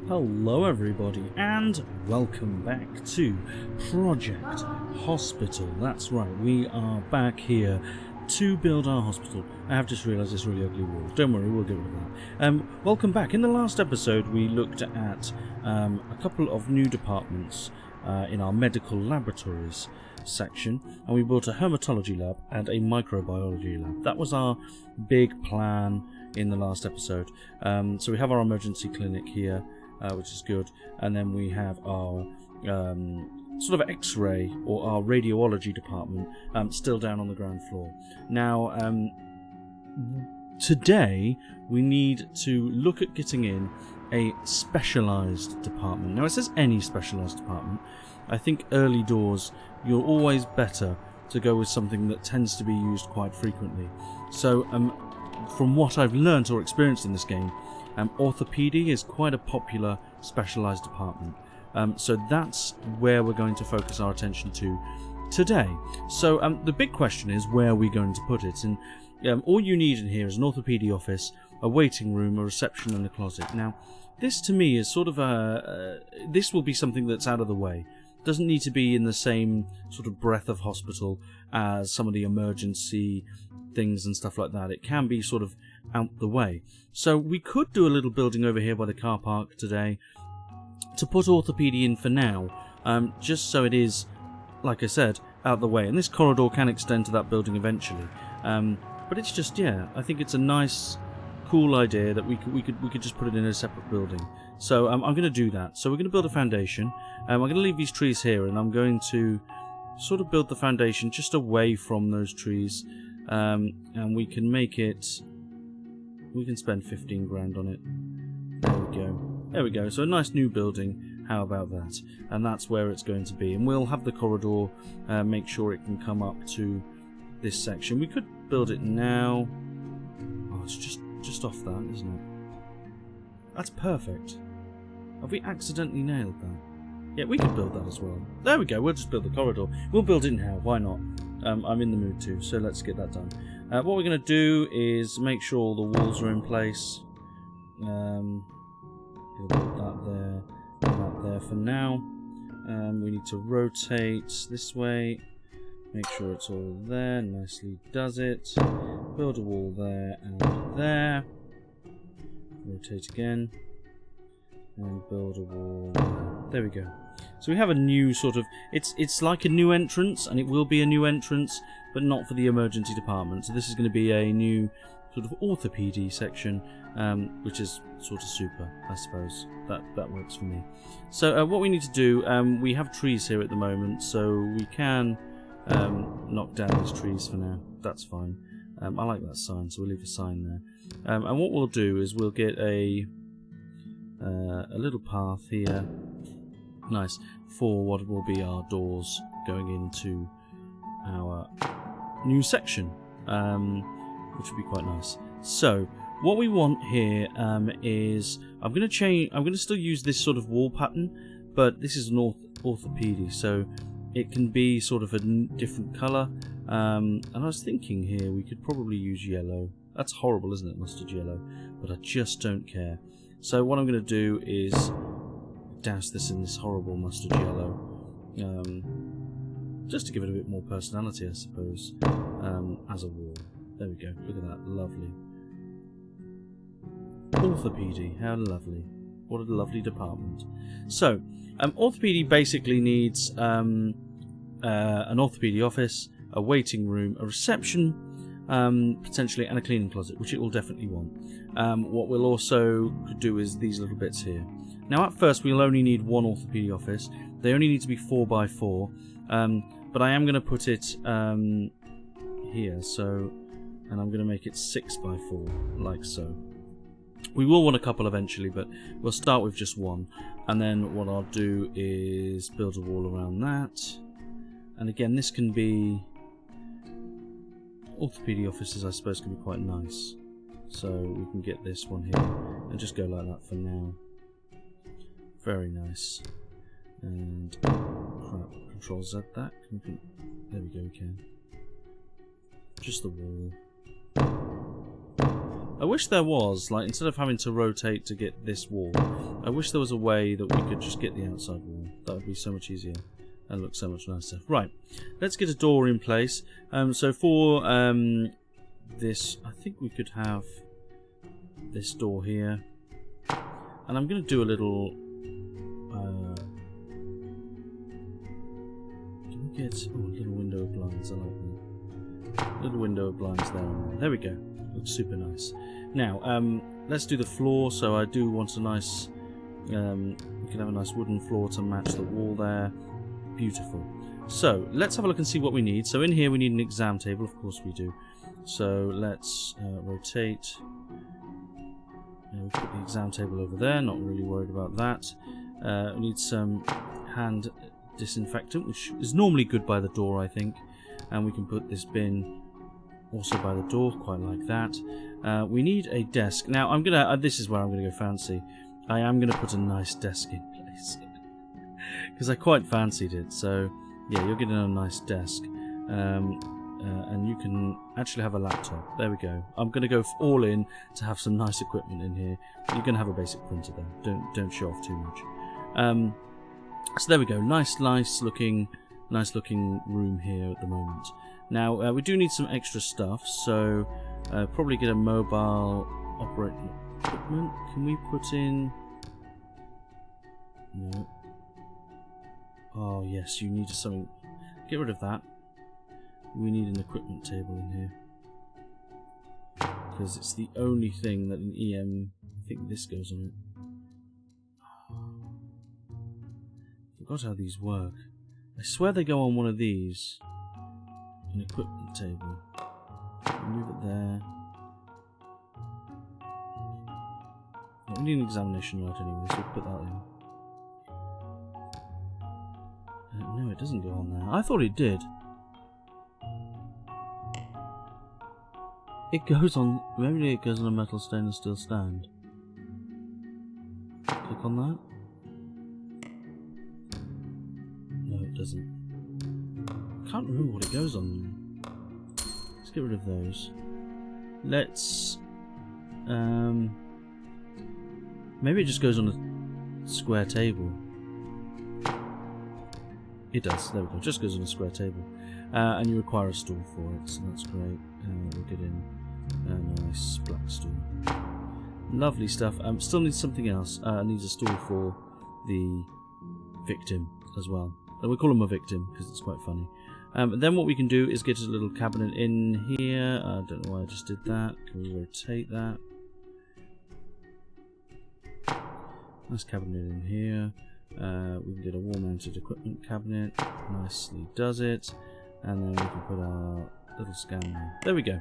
Hello everybody and welcome back to Project Hospital. That's right, we are back here to build our hospital. I have just realised this really ugly wall. Don't worry, we'll get rid of that. Welcome back. In the last episode we looked at a couple of new departments in our medical laboratories section, and we built a hermatology lab and a microbiology lab. That was our big plan in the last episode. So we have our emergency clinic here, which is good, and then we have our sort of X-ray or our radiology department still down on the ground floor. Now, today we need to look at getting in a specialised department. Now it says any specialised department. I think early doors you're always better to go with something that tends to be used quite frequently. So from what I've learnt or experienced in this game, Orthopaedy is quite a popular specialised department. So that's where we're going to focus our attention to today. So the big question is, where are we going to put it? And all you need in here is an orthopaedy office, a waiting room, a reception and a closet. Now this to me is sort of this will be something that's out of the way. Doesn't need to be in the same sort of breadth of hospital as some of the emergency things and stuff like that. It can be sort of out the way. So we could do a little building over here by the car park today to put orthopaedy in for now, just so it is, like I said, out the way. And this corridor can extend to that building eventually. But it's just, yeah, I think it's a nice, cool idea that we could just put it in a separate building. So I'm going to do that. So we're going to build a foundation. I'm going to leave these trees here, and I'm going to sort of build the foundation just away from those trees, and we can make it. We can spend 15 grand on it. There we go. There we go. So a nice new building. How about that? And that's where it's going to be. And we'll have the corridor. Make sure it can come up to this section. We could build it now. Oh, it's just off that, isn't it? That's perfect. Have we accidentally nailed that? Yeah, we could build that as well. There we go. We'll just build the corridor. We'll build it now. Why not? I'm in the mood to, so let's get that done. What we're going to do is make sure all the walls are in place. We'll put that there, that there for now. We need to rotate this way. Make sure it's all there. Nicely does it. Build a wall there and there. Rotate again. And build a wall there. There we go. So we have a new sort of, it's like a new entrance, and it will be a new entrance, but not for the emergency department. So this is going to be a new sort of orthopaedy section, which is sort of super, I suppose. That works for me. So what we need to do, we have trees here at the moment, so we can knock down these trees for now. That's fine. I like that sign, so we'll leave a sign there. And what we'll do is we'll get a little path here. Nice, for what will be our doors going into our new section, which would be quite nice. So what we want here is, I'm going to still use this sort of wall pattern, but this is an orthopaedy, so it can be sort of a different colour. And I was thinking here we could probably use yellow. That's horrible, isn't it, mustard yellow? But I just don't care. So what I'm going to do is douse this in this horrible mustard yellow, just to give it a bit more personality, I suppose, as a wall. There we go. Look at that. Lovely. Orthopaedy. How lovely. What a lovely department. So, orthopaedy basically needs an orthopaedy office, a waiting room, a reception, potentially, and a cleaning closet, which it will definitely want. What we'll also do is these little bits here. Now at first we'll only need one orthopaedy office. They only need to be 4x4, but I am going to put it here, so, and I'm going to make it 6x4, like so. We will want a couple eventually, but we'll start with just one. And then what I'll do is build a wall around that. And again, this can be, orthopaedy offices I suppose can be quite nice. So we can get this one here and just go like that for now. Very nice. And crap, Control Z that. There we go, we can. Just the wall. I wish there was, like, instead of having to rotate to get this wall, I wish there was a way that we could just get the outside wall. That would be so much easier and look so much nicer. Right, let's get a door in place. So for this, I think we could have this door here. And I'm going to do a little... can we get... Oh, little window of blinds, I like that. Little window of blinds there. There we go. Looks super nice. Now, let's do the floor. So I do want a nice... we can have a nice wooden floor to match the wall there. Beautiful. So, let's have a look and see what we need. So in here we need an exam table. Of course we do. So let's rotate... we'll put the exam table over there, not really worried about that. We need some hand disinfectant, which is normally good by the door, I think. And we can put this bin also by the door, quite like that. We need a desk. Now, I'm gonna. This is where I'm gonna go fancy. I am gonna put a nice desk in place because I quite fancied it. So yeah, you're getting a nice desk. And you can actually have a laptop. There we go. I'm going to go all in to have some nice equipment in here. You're going to have a basic printer though. Don't show off too much. So there we go. Nice looking room here at the moment. Now we do need some extra stuff. So probably get a mobile operating equipment. Can we put in? No. Oh yes, you need something. Get rid of that. We need an equipment table in here because it's the only thing that an EM. I think this goes on it. Forgot how these work. I swear they go on one of these. An equipment table. Move it there. We need an examination light anyway, so we'll put that in. No, it doesn't go on there. I thought it did. It goes on... Maybe it goes on a metal stainless steel stand. Click on that. No, it doesn't. I can't remember what it goes on. Let's get rid of those. Let's... maybe it just goes on a square table. It does. There we go. It just goes on a square table. And you require a stool for it, so that's great. We'll get in a nice black stool. Lovely stuff. Still needs something else. Needs a stool for the victim as well. And we call him a victim because it's quite funny. And then what we can do is get a little cabinet in here. I don't know why I just did that. Can we rotate that? Nice cabinet in here. We can get a wall-mounted equipment cabinet. Nicely does it. And then we can put our little scanner. There we go.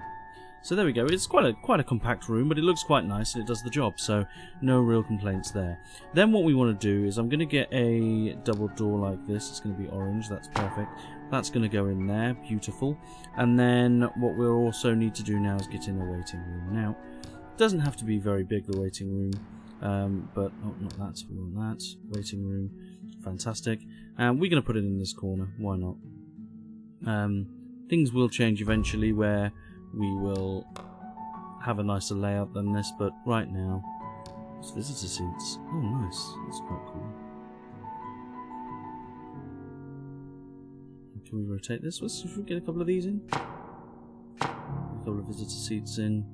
So there we go. It's quite a compact room, but it looks quite nice and it does the job. So no real complaints there. Then what we want to do is I'm going to get a double door like this. It's going to be orange. That's perfect. That's going to go in there. Beautiful. And then what we'll also need to do now is get in a waiting room. Now, it doesn't have to be very big, the waiting room. But oh, not that. We want that. Waiting room. Fantastic. And we're going to put it in this corner. Why not? Things will change eventually where we will have a nicer layout than this, but right now it's visitor seats. Oh nice, that's quite cool. Can we rotate this? Let's see if we get a couple of these in. A couple of visitor seats in,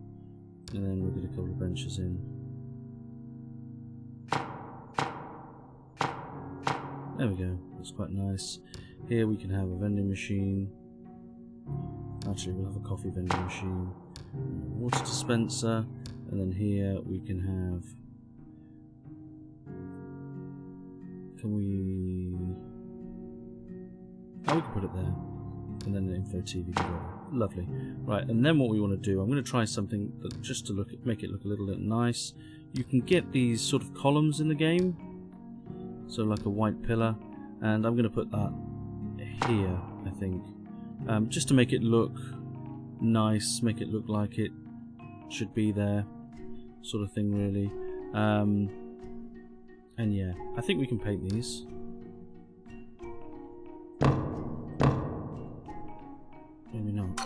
and then we'll get a couple of benches in. There we go, that's quite nice. Here we can have a vending machine. Actually, we'll have a coffee vending machine, water dispenser, and then here we can have... Can we... Oh, we can put it there. And then the info TV can go there. Lovely. Right, and then what we want to do, I'm going to try something that just to make it look a little bit nice. You can get these sort of columns in the game. So like a white pillar. And I'm going to put that here, I think. Just to make it look nice, make it look like it should be there, sort of thing, really. And yeah, I think we can paint these. Maybe not.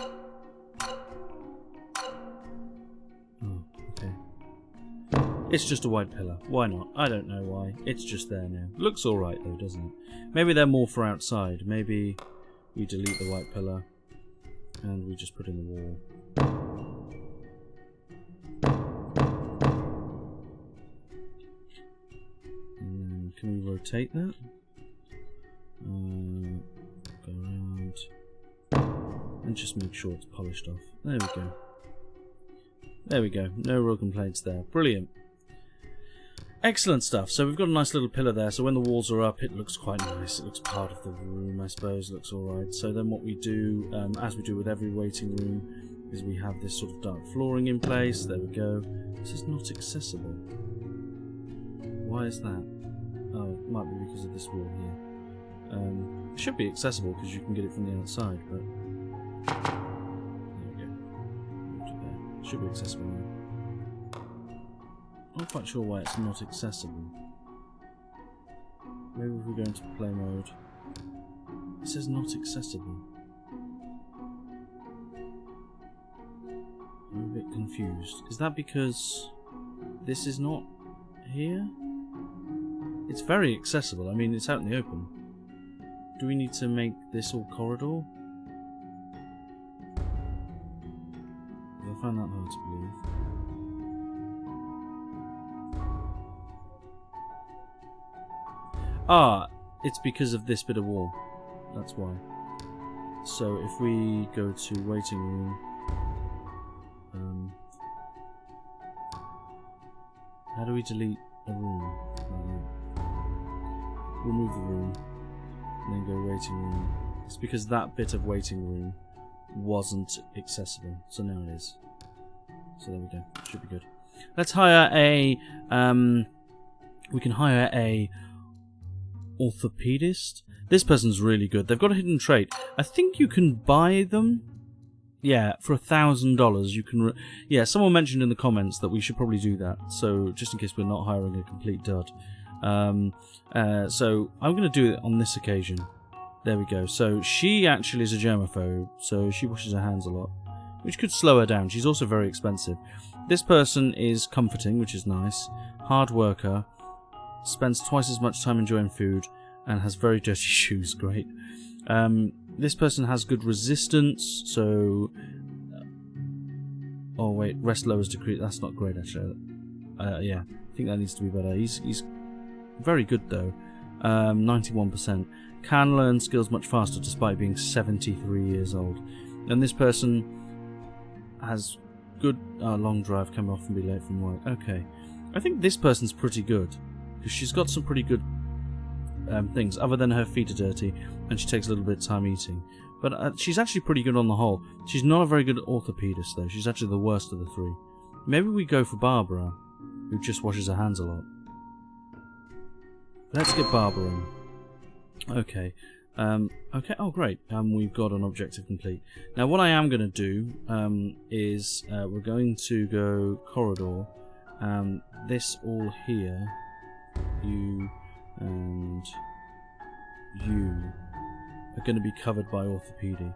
Oh, It's just a white pillar. Why not? I don't know why. It's just there now. Looks alright though, doesn't it? Maybe they're more for outside. Maybe we delete the white pillar and we just put in the wall. And then can we rotate that? Go around and just make sure it's polished off. There we go. There we go. No real complaints there. Brilliant. Excellent stuff. So we've got a nice little pillar there, so when the walls are up it looks quite nice. It looks part of the room, I suppose. It looks alright. So then what we do, as we do with every waiting room, is we have this sort of dark flooring in place. There we go. This is not accessible. Why is that? Oh, it might be because of this wall here. It should be accessible because you can get it from the outside, but there we go. There. It should be accessible now. I'm not quite sure why it's not accessible. Maybe if we go into play mode, it says not accessible. I'm a bit confused. Is that because this is not here? It's very accessible. I mean, it's out in the open. Do we need to make this all corridor? I find that hard to believe. Ah, it's because of this bit of wall. That's why. So if we go to waiting room, how do we delete a room? Remove the room, and then go waiting room. It's because that bit of waiting room wasn't accessible, so now it is. So there we go. Should be good. Let's hire a. We can hire a orthopedist. This person's really good. They've got a hidden trait. I think you can buy them. Yeah, for $1,000 you can. Yeah, someone mentioned in the comments that we should probably do that. So just in case we're not hiring a complete dud. So I'm going to do it on this occasion. There we go. So she actually is a germaphobe, so she washes her hands a lot, which could slow her down. She's also very expensive. This person is comforting, which is nice. Hard worker. Spends twice as much time enjoying food and has very dirty shoes. Great. This person has good resistance, so... oh wait, rest lowers decrease. That's not great actually. Yeah, I think that needs to be better. He's very good though. 91%. Can learn skills much faster despite being 73 years old. And this person has good long drive, come off and be late from work. Okay. I think this person's pretty good. Because she's got some pretty good things, other than her feet are dirty and she takes a little bit of time eating. But she's actually pretty good on the whole. She's not a very good orthopedist though. She's actually the worst of the three. Maybe we go for Barbara, who just washes her hands a lot. Let's get Barbara in. Okay. Okay. Oh, great. We've got an objective complete. Now, what I am going to do is we're going to go corridor. This all here, you and you, are going to be covered by orthopedy.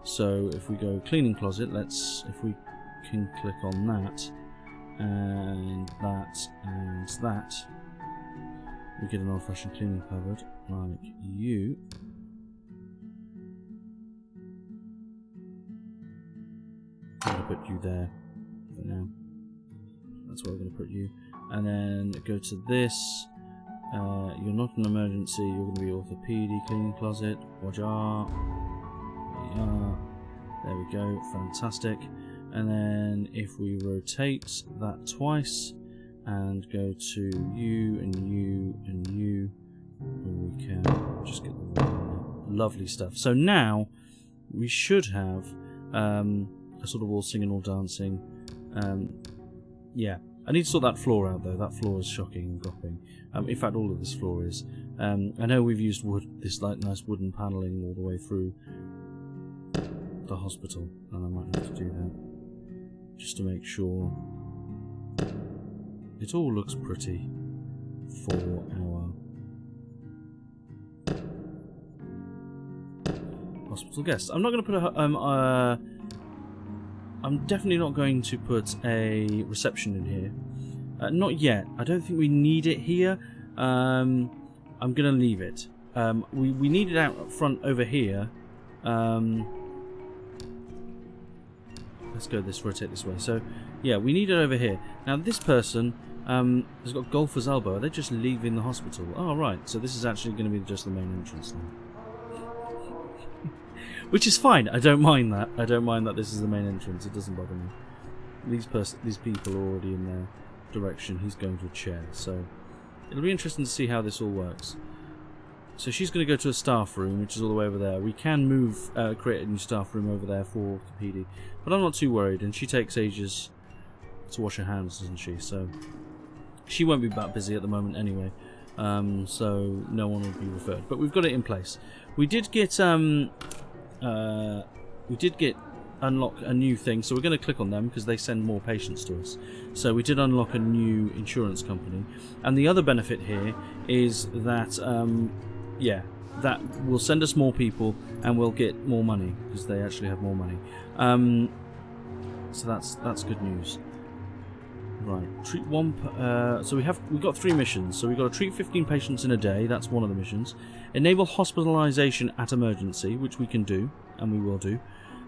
So if we go cleaning closet, if we can click on that, and that, and that, we get an old-fashioned cleaning cupboard, like you. I'm going to put you there for now. That's where we're going to put you. And then go to this. You're not an emergency, you're going to be orthopedy, cleaning closet. Wajar. There we go, fantastic. And then if we rotate that twice, and go to you and you and you, we can just get the wall in there. Lovely stuff. So now we should have a sort of all singing, all dancing. Yeah, I need to sort that floor out though. That floor is shocking and dropping. In fact, all of this floor is. I know we've used wood, this like nice wooden panelling all the way through the hospital, and I might have to do that just to make sure it all looks pretty for our hospital guests. I'm not going to put a I'm definitely not going to put a reception in here. Not yet. I don't think we need it here. I'm going to leave it. We need it out front over here. Let's go this, rotate this way. So, yeah, we need it over here. Now, this person has got golfer's elbow. Are they just leaving the hospital? Oh, right. So this is actually going to be just the main entrance now. Which is fine. I don't mind that. I don't mind that this is the main entrance. It doesn't bother me. These people are already in their direction. He's going to a chair. So it'll be interesting to see how this all works. So she's going to go to a staff room, which is all the way over there. We can move, create a new staff room over there for orthopedy, but I'm not too worried. And she takes ages to wash her hands, doesn't she? So she won't be that busy at the moment anyway. So no one will be referred. But we've got it in place. We did get unlock a new thing, so we're going to click on them because they send more patients to us. So we did unlock a new insurance company, and the other benefit here is that yeah, that will send us more people and we'll get more money because they actually have more money. So that's good news. Right, treat one. So we've got 3 missions. So we've got to treat 15 patients in a day. That's one of the missions. Enable hospitalisation at emergency, which we can do and we will do.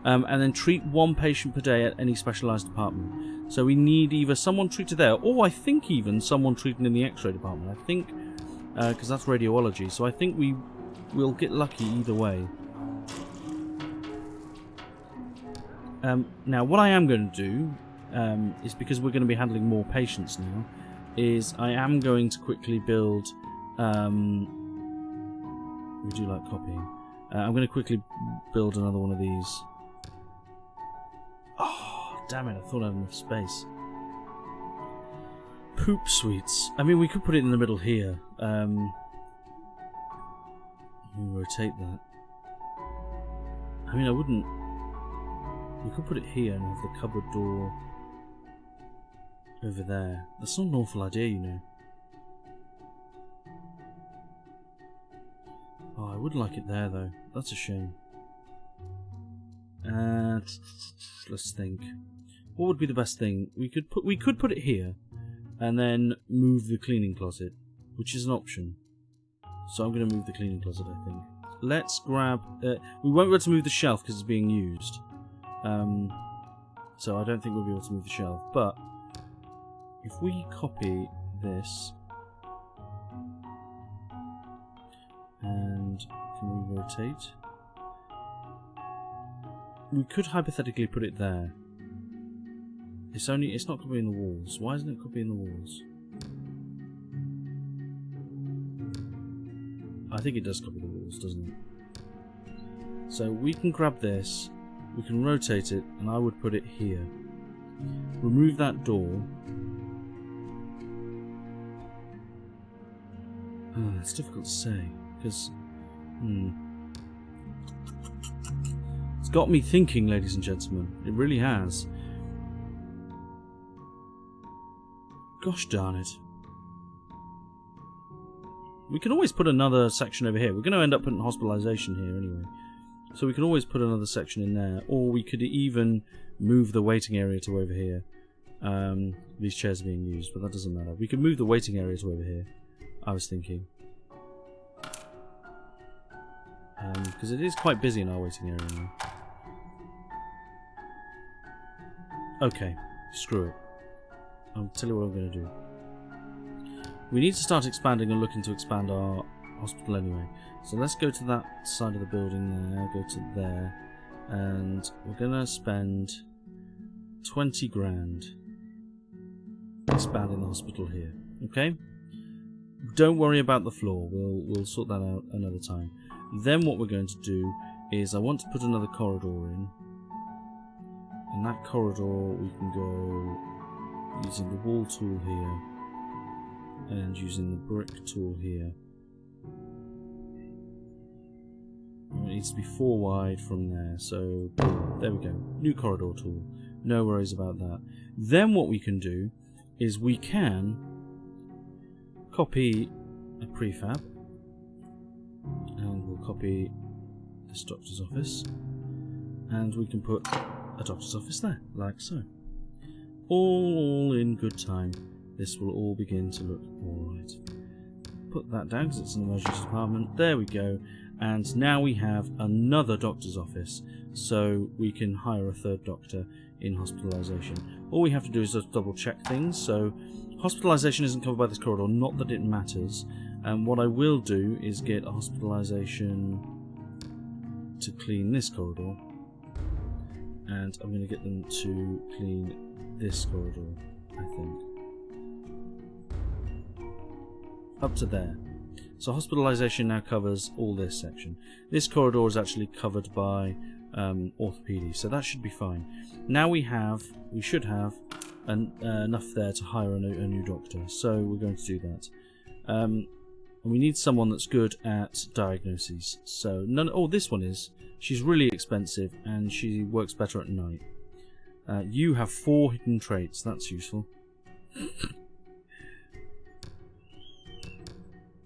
And then treat 1 patient per day at any specialised department. So we need either someone treated there, or I think even someone treated in the X-ray department. I think because that's radiology. So I think we will get lucky either way. Now, what I am going to do is, because we're going to be handling more patients now, is I am going to quickly build. We do like copying. I'm going to quickly build another one of these. Oh, damn it, I thought I had enough space. Poop suites. I mean, we could put it in the middle here. We'll rotate that. I mean, I wouldn't... We could put it here and have the cupboard door over there. That's not an awful idea, you know. Oh, I would like it there, though. That's a shame. Let's think. What would be the best thing? We could put it here, and then move the cleaning closet, which is an option. So I'm going to move the cleaning closet, I think. Let's grab... we won't be able to move the shelf because it's being used. So I don't think we'll be able to move the shelf. But if we copy this... And can we rotate? We could hypothetically put it there. It's not copying the walls. Why isn't it copying the walls? I think it does copy the walls, doesn't it? So we can grab this, we can rotate it, and I would put it here. Remove that door. It's difficult to say, because... It's got me thinking, ladies and gentlemen. It really has. Gosh darn it. We can always put another section over here. We're going to end up putting hospitalisation here anyway. So we can always put another section in there. Or we could even move the waiting area to over here. These chairs are being used, but that doesn't matter. We could move the waiting area to over here, I was thinking. Because it is quite busy in our waiting area now. Okay, screw it. I'll tell you what I'm going to do. We need to start expanding and looking to expand our hospital anyway. So let's go to that side of the building there, go to there, and we're going to spend 20 grand expanding the hospital here. Okay? Don't worry about the floor. We'll sort that out another time. Then what we're going to do is I want to put another corridor in. And that corridor we can go using the wall tool here and using the brick tool here. And it needs to be 4 wide from there. So there we go. New corridor tool. No worries about that. Then what we can do is we can copy a prefab. And we'll copy this doctor's office. And we can put a doctor's office there, like so. All in good time. this will all begin to look alright. Put that down because it's an emergency department. There we go. And now we have another doctor's office, so we can hire a third doctor in hospitalisation. All we have to do is just double check things. So hospitalisation isn't covered by this corridor, not that it matters. And what I will do is get a hospitalisation to clean this corridor, and I'm going to get them to clean this corridor, I think. Up to there. So hospitalisation now covers all this section. This corridor is actually covered by orthopaedy, so that should be fine. Now we should have enough there to hire a new doctor, so we're going to do that. And we need someone that's good at diagnoses. So this one is. She's really expensive and she works better at night. You have 4 hidden traits. That's useful.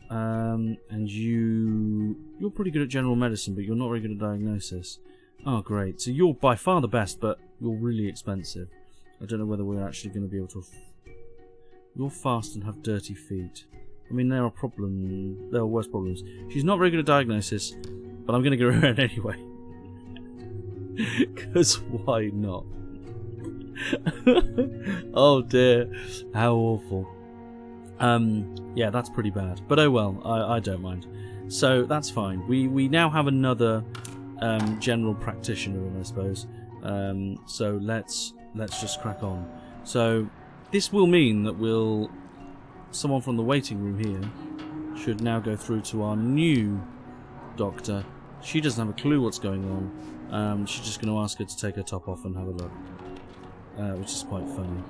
And you're pretty good at general medicine, but you're not very good at diagnosis. Oh, great. So you're by far the best, but you're really expensive. I don't know whether we're actually going to be able to... You're fast and have dirty feet. I mean, there are problems. There are worse problems. She's not very good at diagnosis, but I'm going to get her in anyway. Because why not? Oh dear. How awful. Yeah, that's pretty bad. But oh well, I don't mind. So that's fine. We now have another general practitioner in, I suppose. So let's just crack on. So this will mean that someone from the waiting room here should now go through to our new doctor. She doesn't have a clue what's going on. She's just going to ask her to take her top off and have a look, which is quite funny.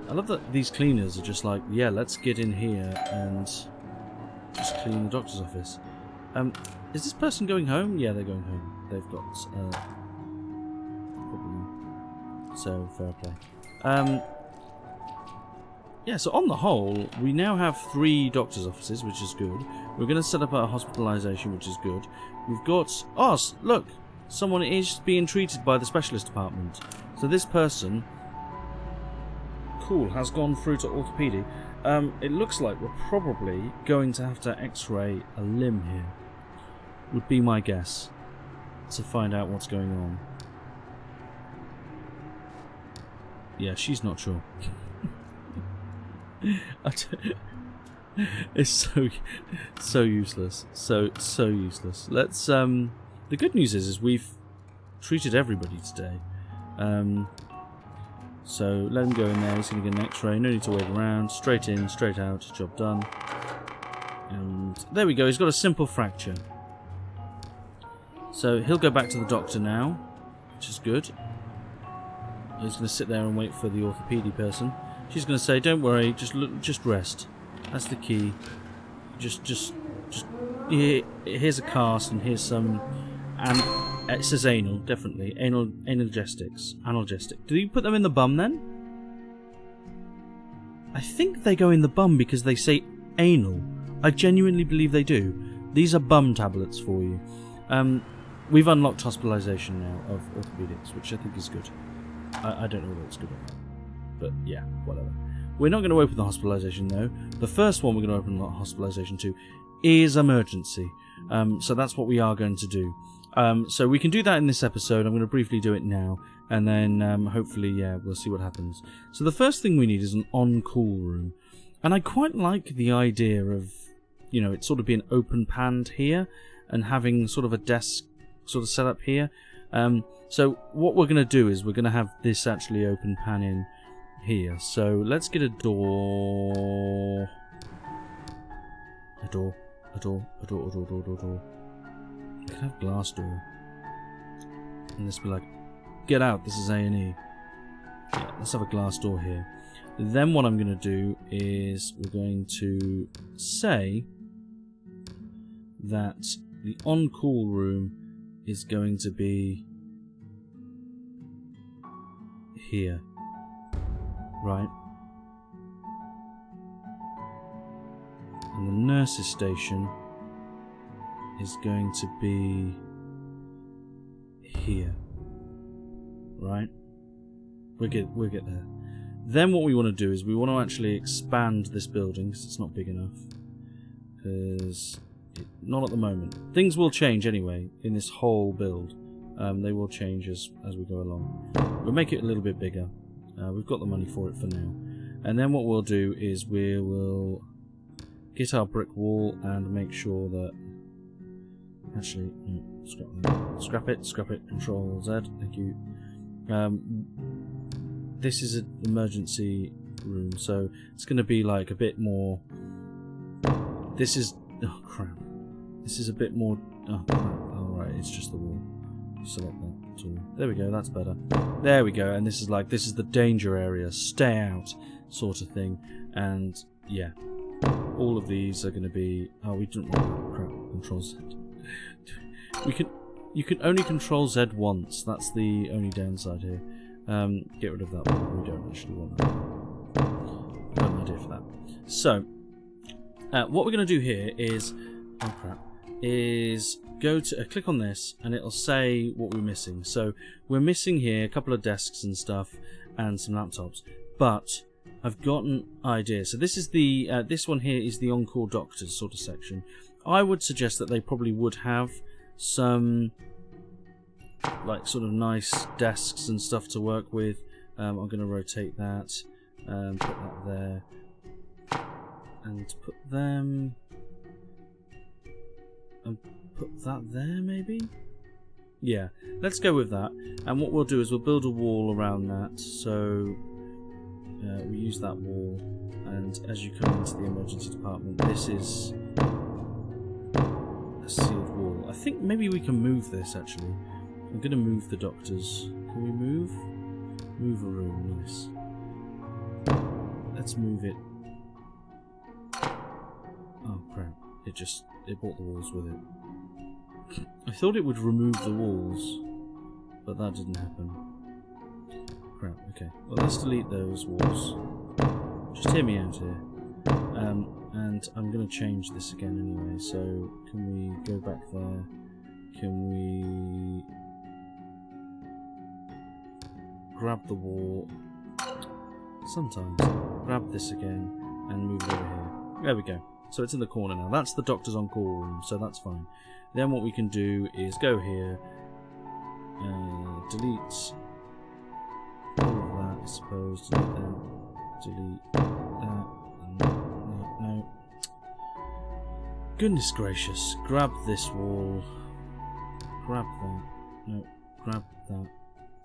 I love that these cleaners are just like, yeah, let's get in here and just clean the doctor's office. Is this person going home? Yeah, they're going home. They've got problem. So fair play. Yeah, so on the whole, we now have 3 doctor's offices, which is good. We're going to set up our hospitalisation, which is good. We've got... Oh, look! Someone is being treated by the specialist department. So this person... Cool, has gone through to orthopaedy. It looks like we're probably going to have to x-ray a limb here. Would be my guess. To find out what's going on. Yeah, she's not sure. It's so useless. So useless. Let's the good news is we've treated everybody today. So let him go in there. He's going to get an x-ray. No need to wait around. Straight in, straight out. Job done. And there we go. He's got a simple fracture. So he'll go back to the doctor now, which is good. He's going to sit there and wait for the orthopaedy person. She's going to say, "Don't worry, just rest. That's the key. Just here's a cast and here's some, and it says anal, definitely analgesics. Do you put them in the bum then? I think they go in the bum because they say anal. I genuinely believe they do. These are bum tablets for you. We've unlocked hospitalisation now of orthopedics, which I think is good. I don't know whether it's good or not. But yeah, whatever. We're not going to open the hospitalisation though. The first one we're going to open the hospitalisation to is emergency. So that's what we are going to do. So we can do that in this episode. I'm going to briefly do it now. And then hopefully, yeah, we'll see what happens. So the first thing we need is an on-call room. And I quite like the idea of, you know, it sort of being open-panned here and having sort of a desk sort of set up here. So what we're going to do is we're going to have this actually open pan in here. So let's get a door. A door. We can have glass door. And this be like, get out, this is A&E. Yeah, let's have a glass door here. Then what I'm going to do is we're going to say that the on-call room is going to be here. Right. And the nurse's station is going to be here. Right? We'll get there. Then what we want to do is we want to actually expand this building because it's not big enough. Because not at the moment. Things will change anyway in this whole build. They will change as we go along. We'll make it a little bit bigger. We've got the money for it for now. And then what we'll do is we will get our brick wall and make sure that... Actually, scrap it, Control Z, thank you. This is an emergency room, so it's going to be like a bit more... This is... Oh crap. This is a bit more... Oh crap, alright, it's just the wall. Select that tool. There we go, that's better. There we go, and this is like, this is the danger area, stay out sort of thing. And yeah, all of these are going to be... Oh, we didn't want... Crap, Control Z. You can only Control Z once, that's the only downside here. Get rid of that one, we don't actually want that. I've got an idea for that. So, what we're going to do here is... Oh crap. Is go to click on this and it'll say what we're missing. So we're missing here a couple of desks and stuff and some laptops, but I've got an idea. So this is the this one here is the on-call doctors sort of section. I would suggest that they probably would have some like sort of nice desks and stuff to work with. I'm going to rotate that and put that there and put them and put that there maybe? Yeah, let's go with that. And what we'll do is we'll build a wall around that. So we use that wall, and as you come into the emergency department, this is a sealed wall. I think maybe we can move this actually. I'm going to move the doctors. Can we move? Move a room, nice. Let's move it. Oh crap, it brought the walls with it. I thought it would remove the walls, but that didn't happen. Crap, okay. Well, let's delete those walls. Just hear me out here. And I'm going to change this again anyway, so can we go back there? Can we grab the wall? Sometimes. Grab this again and move it over here. There we go. So it's in the corner now. That's the doctor's on-call room, so that's fine. Then what we can do is go here, delete all of that, I suppose, delete that, and no. Goodness gracious, grab this wall, grab that, no, grab that.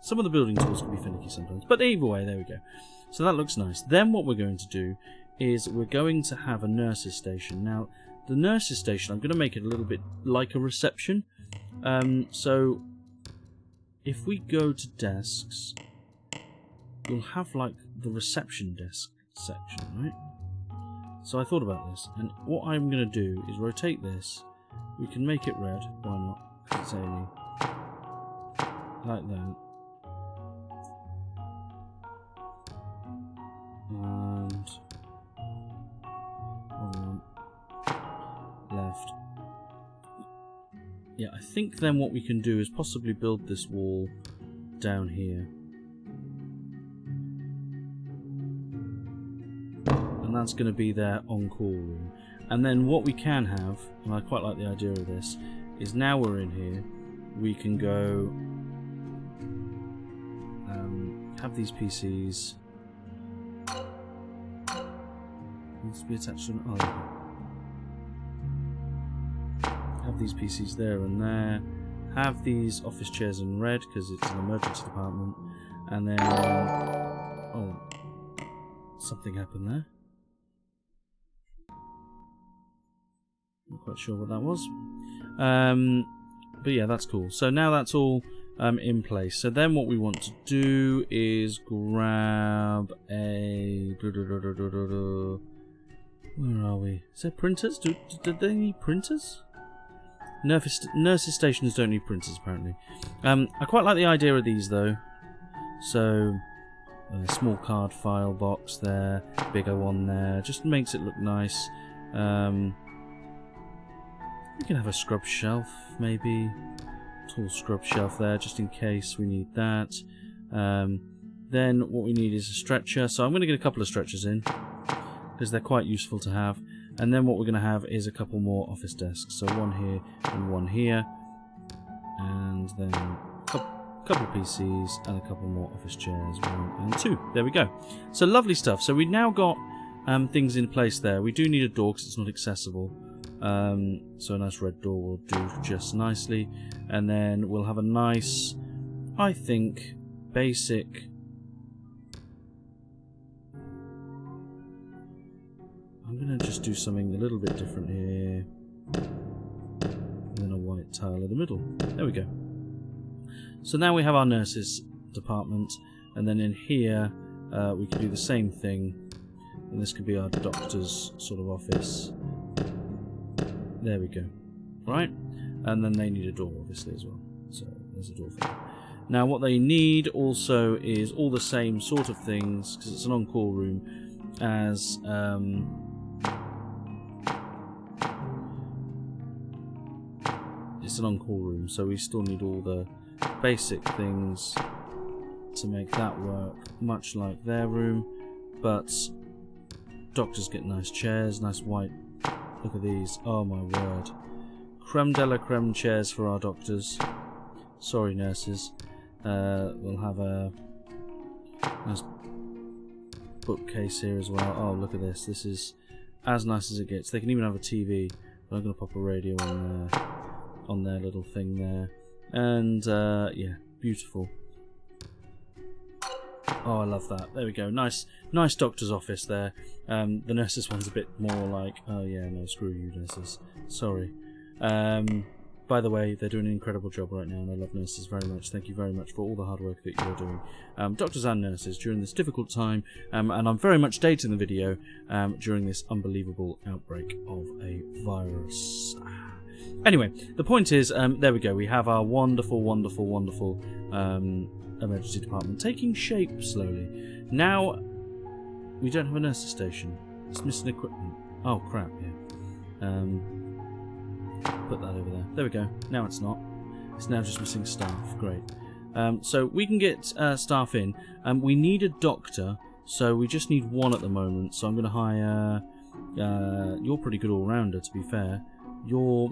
Some of the building tools can be finicky sometimes, but either way, there we go. So that looks nice. Then what we're going to do is we're going to have a nurse's station. Now, the nurse's station, I'm going to make it a little bit like a reception. So, if we go to desks, you'll have like the reception desk section, right? So I thought about this, and what I'm going to do is rotate this. We can make it red, why not? Because it's Amy. Like that. And left. Yeah, I think then what we can do is possibly build this wall down here. And that's going to be their on-call room. And then what we can have, and I quite like the idea of this, is now we're in here, we can go have these PCs. Needs to be attached to an... Oh, there we go. Have these PCs there and there. Have these office chairs in red because it's an emergency department. And then... oh, something happened there. Not quite sure what that was. But yeah, that's cool. So now that's all in place. So then what we want to do is grab a... Where are we? Is there printers? Did they need printers? Nurses' stations don't need printers, apparently. I quite like the idea of these, though. So, a small card file box there, bigger one there. Just makes it look nice. We can have a scrub shelf, maybe. Tall scrub shelf there, just in case we need that. Then what we need is a stretcher. So I'm going to get a couple of stretchers in because they're quite useful to have. And then what we're going to have is a couple more office desks. So one here and one here. And then a couple of PCs and a couple more office chairs. 1 and 2. There we go. So lovely stuff. So we've now got things in place there. We do need a door because it's not accessible. So a nice red door will do just nicely. And then we'll have a nice, I think, basic... I'm going to just do something a little bit different here. And then a white tile in the middle. There we go. So now we have our nurses department. And then in here, we can do the same thing. And this could be our doctor's sort of office. There we go. Right? And then they need a door, obviously, as well. So there's a door for them. Now what they need also is all the same sort of things, because it's an on-call room, as... it's an on-call room, so we still need all the basic things to make that work, much like their room. But doctors get nice chairs, nice white... Look at these. Oh my word. Creme de la creme chairs for our doctors. Sorry, nurses. We'll have a nice bookcase here as well. Oh, look at this. This is as nice as it gets. They can even have a TV. But I'm going to pop a radio on their little thing there. And, yeah, beautiful. Oh, I love that. There we go. Nice doctor's office there. The nurses one's a bit more like, oh yeah, no, screw you, nurses. Sorry. By the way, they're doing an incredible job right now, and I love nurses very much. Thank you very much for all the hard work that you're doing. Doctors and nurses during this difficult time, and I'm very much dating the video during this unbelievable outbreak of a virus. Anyway, the point is, there we go. We have our wonderful, wonderful, wonderful emergency department taking shape slowly. Now, we don't have a nurses station. It's missing equipment. Oh crap! Yeah. Put that over there. There we go. Now it's not. It's now just missing staff. Great. So we can get staff in. We need a doctor, so we just need one at the moment. So I'm going to hire. You're pretty good all-rounder, to be fair. You're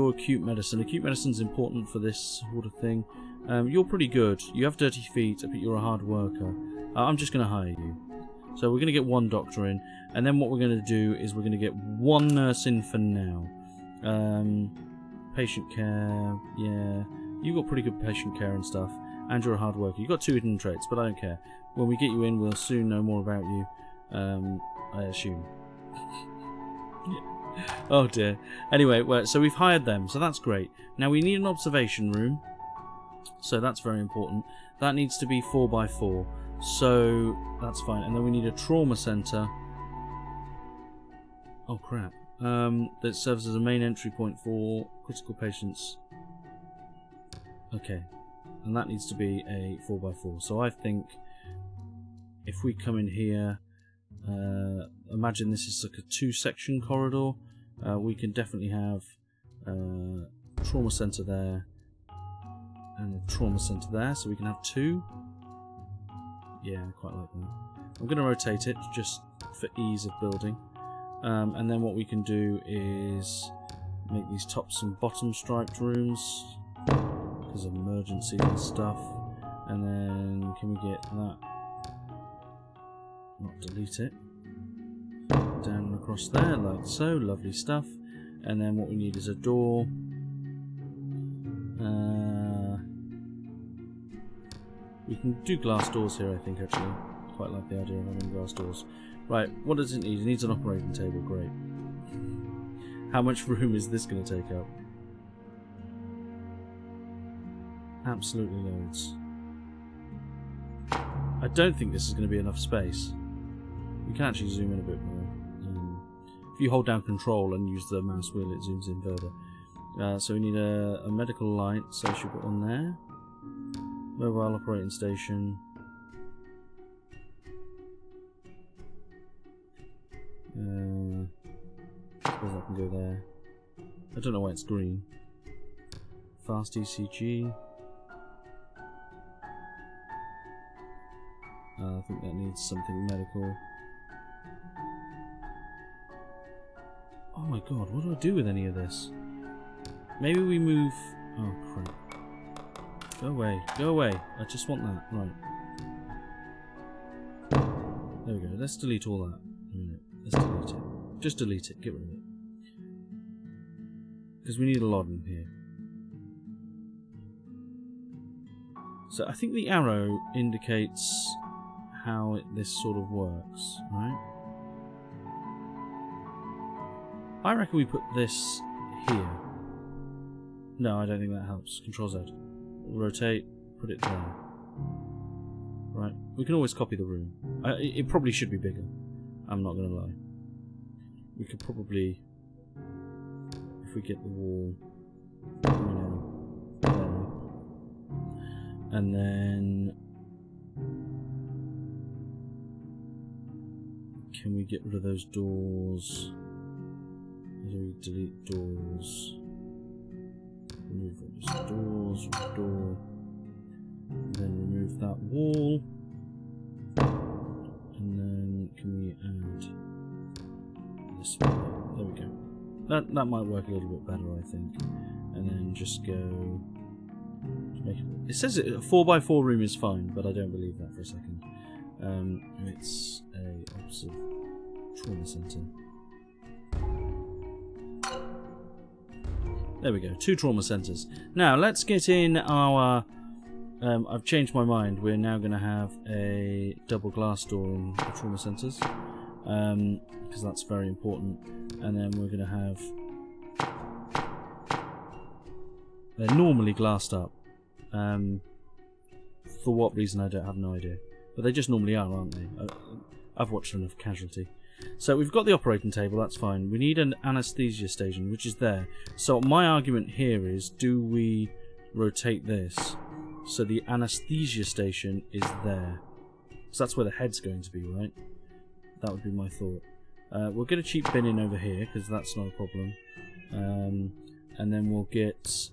acute medicine. Acute medicine's important for this sort of thing. You're pretty good. You have dirty feet, but you're a hard worker. I'm just going to hire you. So we're going to get one doctor in, and then what we're going to do is we're going to get one nurse in for now. Patient care, yeah. You've got pretty good patient care and stuff, and you're a hard worker. You've got 2 hidden traits, but I don't care. When we get you in, we'll soon know more about you, I assume. Oh dear. Anyway, so we've hired them, so that's great. Now we need an observation room, so that's very important. That needs to be 4x4, so that's fine. And then we need a trauma centre. Oh crap. That serves as a main entry point for critical patients. Okay. And that needs to be a 4x4. So I think if we come in here, imagine this is like a 2-section corridor. We can definitely have trauma centre there and a trauma centre there, so we can have 2. Yeah, I quite like that. I'm going to rotate it just for ease of building. And then what we can do is make these tops and bottom striped rooms because of emergencies and stuff. And then can we get that? Not delete it. Down and across there like so. Lovely stuff. And then what we need is a door. We can do glass doors here, I think, actually. Quite like the idea of having glass doors. Right, what does it need? It needs an operating table, great. How much room is this going to take up? Absolutely loads. I don't think this is going to be enough space. You can actually zoom in a bit more. If you hold down control and use the mouse wheel, it zooms in further. So we need a medical light, so I should put one there. Mobile operating station. Suppose I can go there. I don't know why it's green. Fast ECG. think that needs something medical. Oh my god, what do I do with any of this? Maybe we move... Oh crap. Go away, go away. I just want that. Right. There we go. Let's delete all that. Let's delete it. Just delete it. Get rid of it. Because we need a lot in here. So I think the arrow indicates how this sort of works, right? I reckon we put this here. No, I don't think that helps. Control Z. Rotate, put it there. Right, we can always copy the room. It probably should be bigger. I'm not going to lie. We could probably, if we get the wall, there. And then, can we get rid of those doors? How do we delete doors? Remove those doors, door, and then remove that wall, and then can we add this one? There we go. That might work a little bit better, I think. And then just go. It says a 4x4 room is fine, but I don't believe that for a second. It's a obstetric trauma centre. There we go, 2 trauma centres. Now, let's get in our... I've changed my mind. We're now going to have a double glass door in the trauma centres. Because that's very important. And then we're going to have... They're normally glassed up. For what reason, I don't have no idea. But they just normally are, aren't they? I've watched enough Casualty. So we've got the operating table, that's fine. We need an Anesthesia Station, which is there. So my argument here is, do we rotate this so the Anesthesia Station is there? So that's where the head's going to be, right? That would be my thought. We'll get a cheap bin in over here, because that's not a problem. And then we'll get...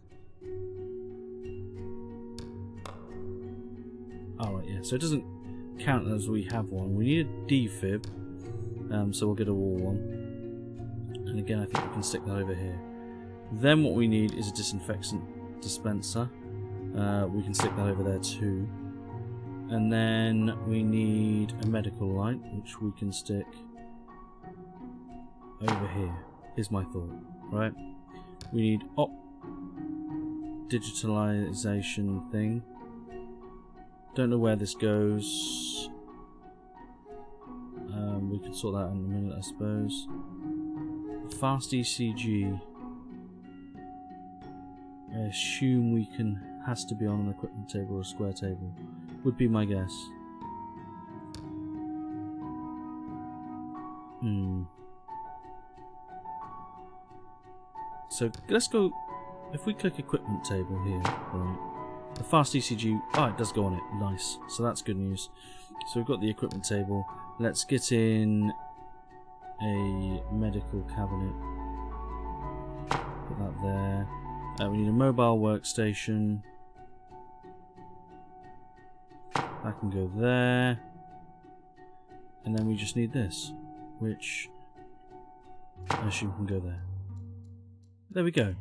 Alright, yeah, so it doesn't count as we have one. We need a defib. So we'll get a wall one. And again, I think we can stick that over here. Then what we need is a disinfectant dispenser. We can stick that over there too. And then we need a medical light, which we can stick over here, is my thought, right? We need digitalization thing. Don't know where this goes. We can sort that out in a minute, I suppose. Fast ECG. I assume we can has to be on an equipment table or a square table. Would be my guess. So let's go. If we click equipment table here, right? The fast ECG. Oh, it does go on it. Nice. So that's good news. So we've got the equipment table. Let's get in a medical cabinet. Put that there. We need a mobile workstation. That can go there. And then we just need this, which I assume can go there. There we go.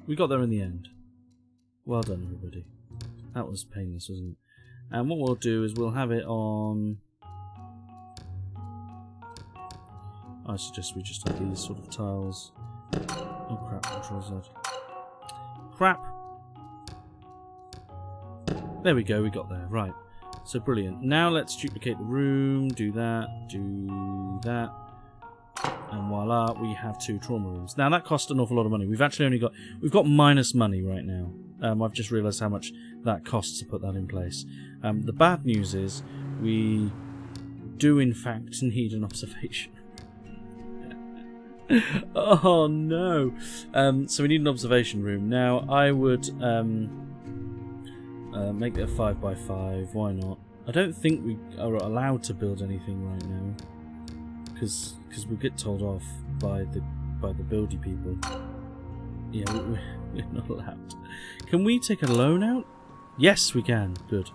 We got there in the end. Well done, everybody. That was painless, wasn't it? And what we'll do is we'll have it on... I suggest we just have these sort of tiles. Oh crap, Control Z. Crap! There we go, we got there. Right. So brilliant. Now let's duplicate the room, do that, and voila, we have 2 trauma rooms. Now that cost an awful lot of money. We've actually only got... We've got minus money right now. I've just realised how much that costs to put that in place. The bad news is we do in fact need an observation. Oh no! So we need an observation room. Now I would make it a 5x5. Why not? I don't think we are allowed to build anything right now because we'll get told off by the buildy people. Yeah, we're not allowed. Can we take a loan out? Yes, we can. Good.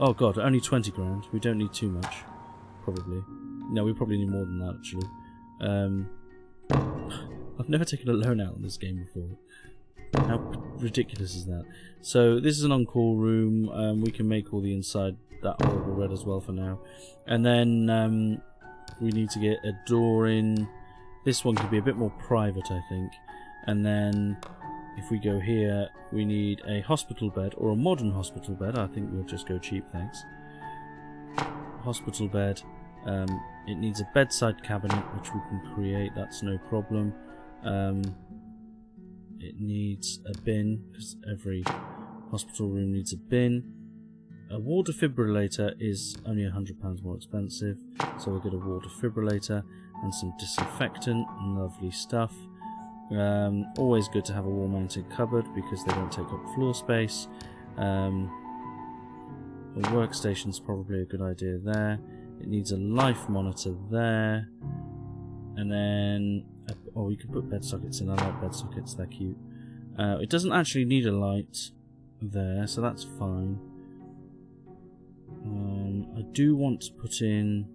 Oh god, only 20 grand. We don't need too much. Probably. No, we probably need more than that, actually. I've never taken a loan out on this game before. How ridiculous is that? So, this is an on-call room. We can make all the inside that horrible red as well for now. And then we need to get a door in. This one could be a bit more private, I think. And then if we go here, we need a hospital bed, or a modern hospital bed. I think we'll just go cheap, thanks. Hospital bed. It needs a bedside cabinet, which we can create. That's no problem. It needs a bin, because every hospital room needs a bin. A wall defibrillator is only £100 more expensive, so we'll get a wall defibrillator and some disinfectant. Lovely stuff. Always good to have a wall-mounted cupboard because they don't take up floor space. A workstation's probably a good idea there. It needs a life monitor there, and then we can put bed sockets in. I like bed sockets; they're cute. It doesn't actually need a light there, so that's fine. I do want to put in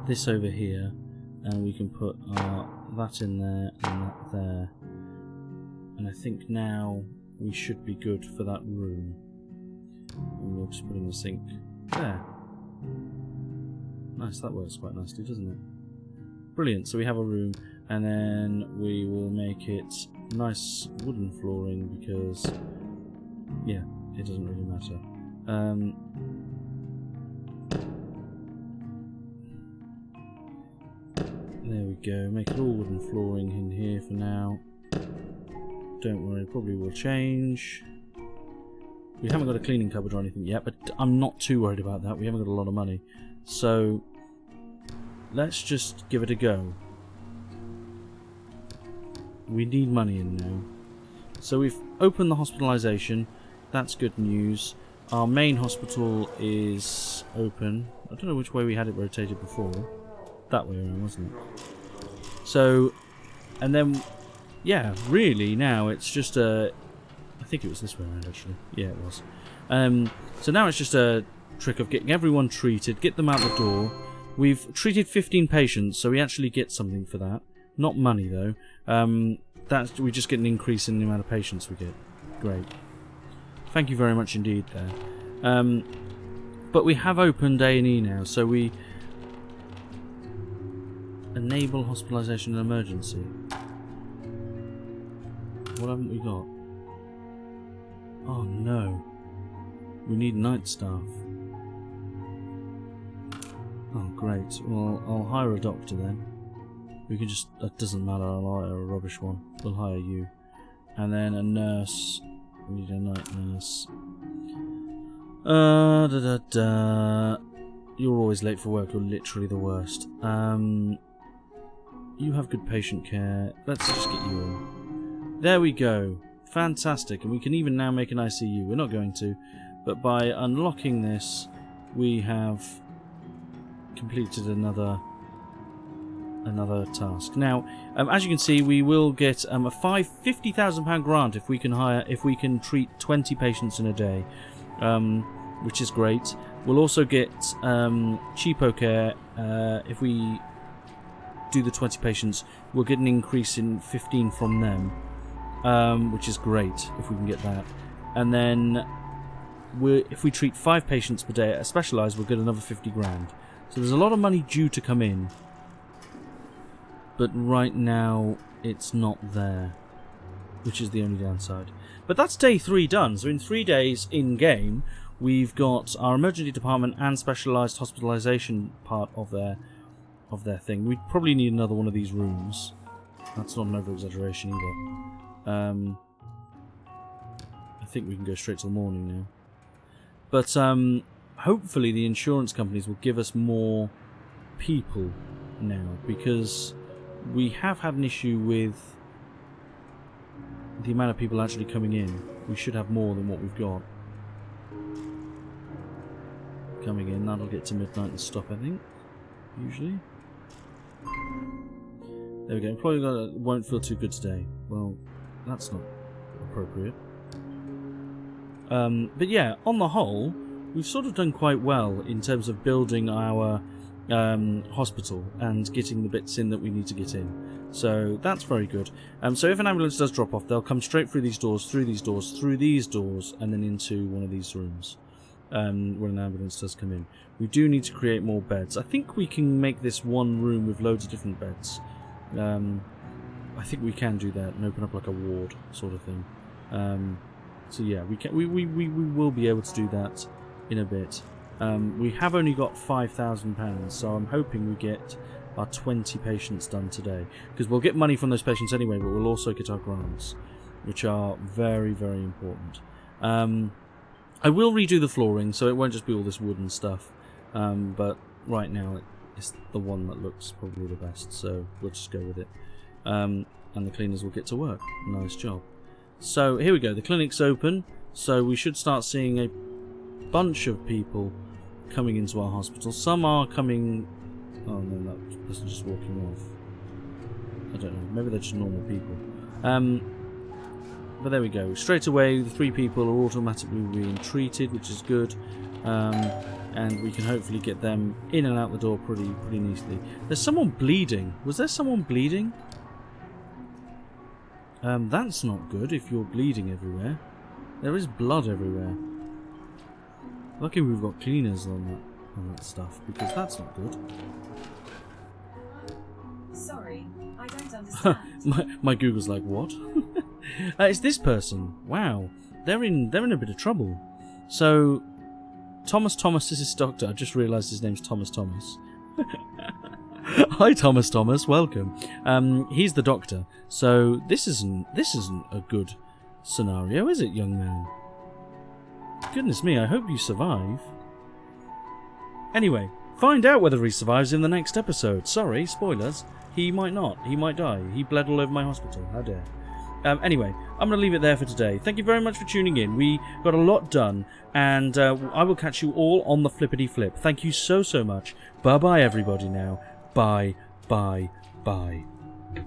this over here. And we can put that in there and that there. And I think now we should be good for that room. And we'll just put in the sink there. Nice, that works quite nicely, doesn't it? Brilliant, so we have a room. And then we will make it nice wooden flooring because, yeah, it doesn't really matter. There we go, make it all wooden flooring in here for now. Don't worry, probably will change. We haven't got a cleaning cupboard or anything yet, but I'm not too worried about that. We haven't got a lot of money. So, let's just give it a go. We need money in now. So we've opened the hospitalisation. That's good news. Our main hospital is open. I don't know which way we had it rotated before. That way around, wasn't it? So, and then, yeah, really now it's just a... I think it was this way around, actually. Yeah, it was. So now it's just a trick of getting everyone treated, get them out the door. We've treated 15 patients, so we actually get something for that. Not money, though. We just get an increase in the amount of patients we get. Great. Thank you very much indeed there. But we have opened A&E now, so we... Enable hospitalisation and emergency. What haven't we got? Oh no. We need night staff. Oh great. Well, I'll hire a doctor then. We can just... That doesn't matter, I'll hire a rubbish one. We'll hire you. And then a nurse. We need a night nurse. You're always late for work, you're literally the worst. You have good patient care. Let's just get you in. There we go. Fantastic. And we can even now make an ICU. We're not going to. But by unlocking this, we have completed another task. Now, as you can see, we will get a £50,000 grant if we can treat 20 patients in a day, which is great. We'll also get cheapo care if we do the 20 patients. We'll get an increase in 15 from them, which is great if we can get that. And then if we treat 5 patients per day at a specialised, we'll get another 50 grand. So there's a lot of money due to come in, but right now it's not there, which is the only downside. But that's day 3 done. So in 3 days in game, we've got our emergency department and specialised hospitalisation part of their thing. We probably need another one of these rooms. That's not an over-exaggeration either. I think we can go straight till morning now. But hopefully the insurance companies will give us more people now, because we have had an issue with the amount of people actually coming in. We should have more than what we've got coming in. That'll get to midnight and stop, I think, usually. There we go. Employee won't feel too good today. Well, that's not appropriate. But yeah, on the whole, we've sort of done quite well in terms of building our hospital and getting the bits in that we need to get in. So that's very good. So if an ambulance does drop off, they'll come straight through these doors, through these doors, through these doors, and then into one of these rooms when an ambulance does come in. We do need to create more beds. I think we can make this one room with loads of different beds. I think we can do that and open up like a ward sort of thing. So yeah, we will be able to do that in a bit. We have only got £5,000, so I'm hoping we get our 20 patients done today, because we'll get money from those patients anyway, but we'll also get our grants, which are very, very important. I will redo the flooring, so it won't just be all this wooden stuff, but right now it's the one that looks probably the best, so we'll just go with it. And the cleaners will get to work. Nice job. So here we go, the clinic's open, so we should start seeing a bunch of people coming into our hospital. Some are coming... Oh no, that person just walking off. I don't know, maybe they're just normal people. But there we go. Straight away, the 3 people are automatically being treated, which is good. And we can hopefully get them in and out the door pretty neatly. There's someone bleeding. Was there someone bleeding? That's not good if you're bleeding everywhere. There is blood everywhere. Lucky we've got cleaners on that stuff, because that's not good. Sorry, I don't understand. my Google's like, what? It's this person. Wow, they're in a bit of trouble. So Thomas is his doctor. I just realised his name's Thomas. Hi Thomas, welcome. He's the doctor. So this isn't a good scenario, is it, young man? Goodness me, I hope you survive. Anyway, find out whether he survives in the next episode. Sorry, spoilers. He might not. He might die. He bled all over my hospital. How dare. Anyway, I'm going to leave it there for today. Thank you very much for tuning in. We got a lot done, and I will catch you all on the flippity flip. Thank you so much. Bye-bye, everybody now. Bye.